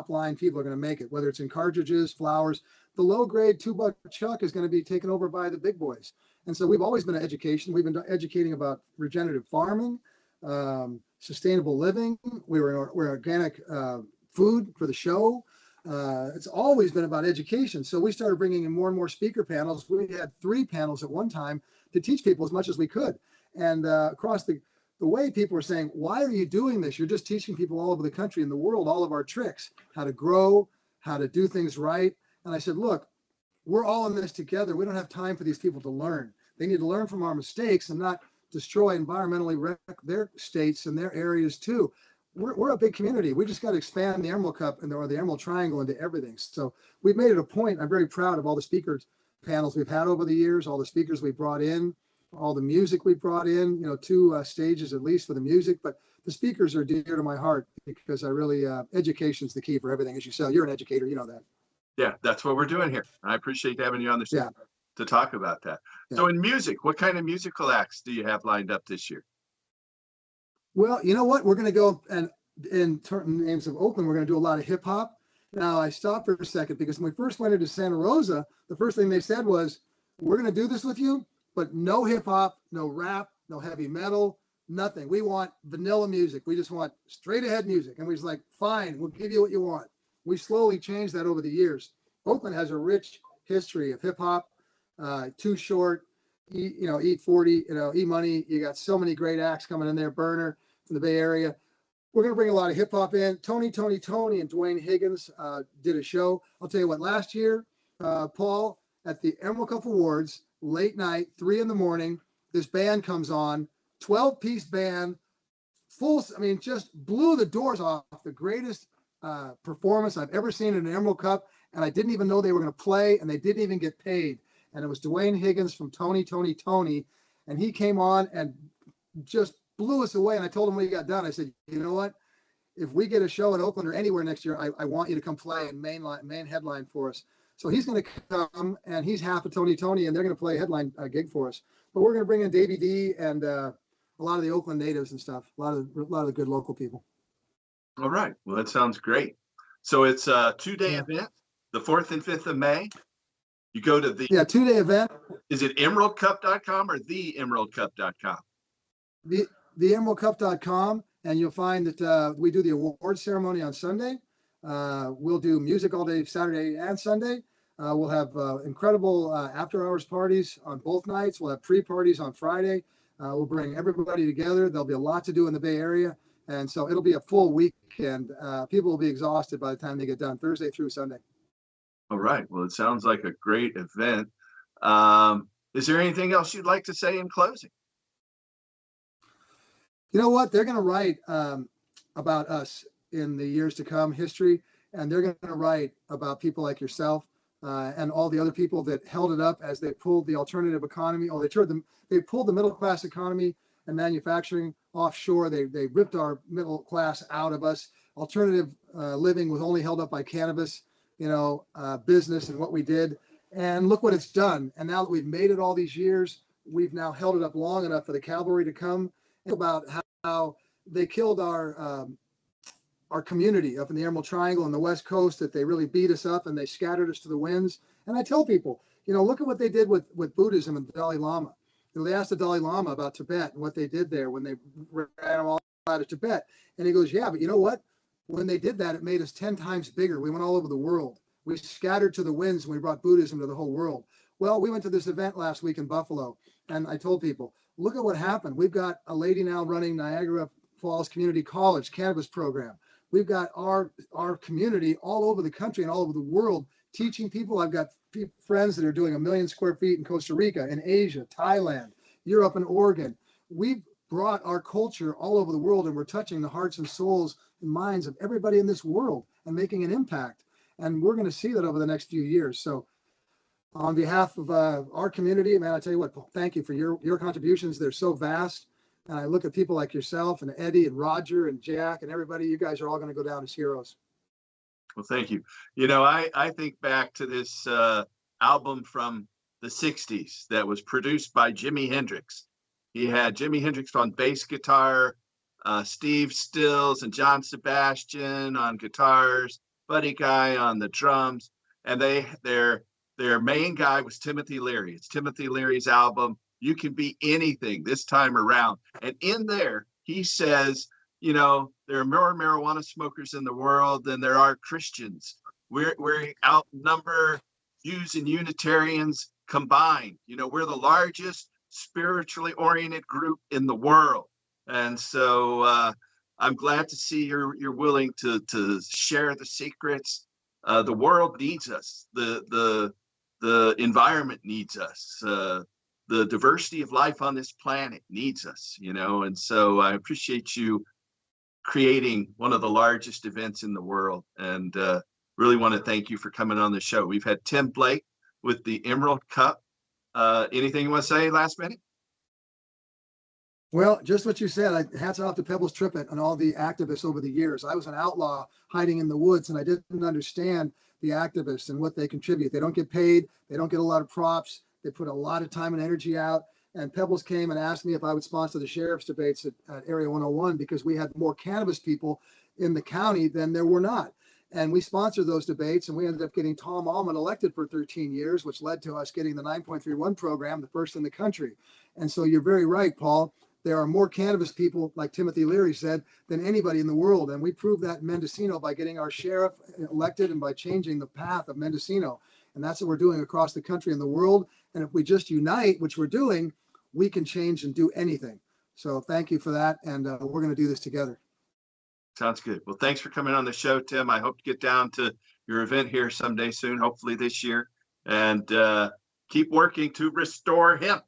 line people are going to make it, whether it's in cartridges, flowers. The low grade $2 chuck is going to be taken over by the big boys. And so we've always been in education. We've been educating about regenerative farming, sustainable living. We're organic food for the show. It's always been about education. So we started bringing in more and more speaker panels. We had 3 panels at one time to teach people as much as we could. And across the way, people were saying, why are you doing this? You're just teaching people all over the country and the world all of our tricks, how to grow, how to do things right. And I said, look, we're all in this together. We don't have time for these people to learn. They need to learn from our mistakes and not destroy, environmentally wreck their states and their areas too. We're a big community. We just got to expand the Emerald Cup or the Emerald Triangle into everything. So we've made it a point. I'm very proud of all the speakers panels we've had over the years, all the speakers we brought in, all the music we brought in, 2 stages at least for the music. But the speakers are dear to my heart because I really, education is the key for everything. As you say, you're an educator, you know that. Yeah, that's what we're doing here. I appreciate having you on the show Yeah. to talk about that. Yeah. So in music, what kind of musical acts do you have lined up this year? Well, you know what? We're going to go, and in names of Oakland, we're going to do a lot of hip hop. Now, I stopped for a second because when we first went into Santa Rosa, the first thing they said was, we're going to do this with you, but no hip hop, no rap, no heavy metal, nothing. We want vanilla music. We just want straight ahead music. And we was like, fine, we'll give you what you want. We slowly changed that over the years. Oakland has a rich history of hip hop, Too Short, Eat 40, E-Money. You got so many great acts coming in there. Burner from the Bay Area. We're going to bring a lot of hip hop in. Tony, and Dwayne Higgins did a show. I'll tell you what, last year, Paul, at the Emerald Cup Awards, late night, 3 a.m, this band comes on, 12-piece band, just blew the doors off. The greatest performance I've ever seen in an Emerald Cup. And I didn't even know they were going to play, and they didn't even get paid. And it was Dwayne Higgins from Tony, and he came on and just blew us away. And I told him when he got done, I said, you know what? If we get a show in Oakland or anywhere next year, I want you to come play and main headline for us. So he's going to come, and he's half of Tony, and they're going to play a headline gig for us. But we're going to bring in Davey D and a lot of the Oakland natives and stuff, a lot of the good local people. All right. Well, that sounds great. So it's a 2-day event, the 4th and 5th of May. You go to the 2-day event. Is it emeraldcup.com or theemeraldcup.com? The emeraldcup.com, and you'll find that we do the award ceremony on Sunday. We'll do music all day Saturday and Sunday. We'll have incredible after-hours parties on both nights. We'll have pre-parties on Friday. We'll bring everybody together. There'll be a lot to do in the Bay Area, and so it'll be a full weekend. People will be exhausted by the time they get done, Thursday through Sunday. All right. Well, it sounds like a great event. Is there anything else you'd like to say in closing? You know what? They're going to write about us in the years to come, history, and they're going to write about people like yourself and all the other people that held it up as they pulled the alternative economy. Oh, they pulled the middle class economy and manufacturing offshore. They ripped our middle class out of us. Alternative living was only held up by cannabis, business and what we did. And look what it's done. And now that we've made it all these years, we've now held it up long enough for the cavalry to come. About how they killed our community up in the Emerald Triangle and the West Coast, that they really beat us up and they scattered us to the winds. And I tell people, look at what they did with Buddhism and the Dalai Lama. They asked the Dalai Lama about Tibet and what they did there when they ran them all out of Tibet. And he goes, yeah, but you know what? When they did that, it made us 10 times bigger. We went all over the world. We scattered to the winds and we brought Buddhism to the whole world. Well, we went to this event last week in Buffalo, and I told people, look at what happened. We've got a lady now running Niagara Falls Community College cannabis program. We've got our community all over the country and all over the world teaching people. I've got friends that are doing 1 million square feet in Costa Rica, in Asia, Thailand, Europe, and Oregon. We've brought our culture all over the world, and we're touching the hearts and souls and minds of everybody in this world and making an impact. And we're going to see that over the next few years. So on behalf of our community, man, I tell you what, thank you for your contributions. They're so vast. And I look at people like yourself and Eddie and Roger and Jack and everybody. You guys are all going to go down as heroes. Well, thank you. I think back to this album from the 60s that was produced by Jimi Hendrix. He had Jimi Hendrix on bass guitar, Steve Stills and John Sebastian on guitars, Buddy Guy on the drums. And their main guy was Timothy Leary. It's Timothy Leary's album, You Can Be Anything, this time around. And in there, he says, there are more marijuana smokers in the world than there are Christians. We outnumber Jews and Unitarians combined. We're the largest spiritually oriented group in the world. And so I'm glad to see you're willing to share the secrets. The world needs us. The environment needs us. The diversity of life on this planet needs us, and so I appreciate you creating one of the largest events in the world, and really want to thank you for coming on the show. We've had Tim Blake with the Emerald Cup. Anything you want to say last minute? Well, just what you said. Hats off to Pebbles Trippett and all the activists over the years. I was an outlaw hiding in the woods, and I didn't understand the activists and what they contribute. They don't get paid. They don't get a lot of props. They put a lot of time and energy out. And Pebbles came and asked me if I would sponsor the sheriff's debates at Area 101 because we had more cannabis people in the county than there were not. And we sponsored those debates, and we ended up getting Tom Allman elected for 13 years, which led to us getting the 9.31 program, the first in the country. And so you're very right, Paul. There are more cannabis people, like Timothy Leary said, than anybody in the world. And we proved that in Mendocino by getting our sheriff elected and by changing the path of Mendocino. And that's what we're doing across the country and the world. And if we just unite, which we're doing, we can change and do anything. So thank you for that. And we're going to do this together. Sounds good. Well, thanks for coming on the show, Tim. I hope to get down to your event here someday soon, hopefully this year. And keep working to restore hemp.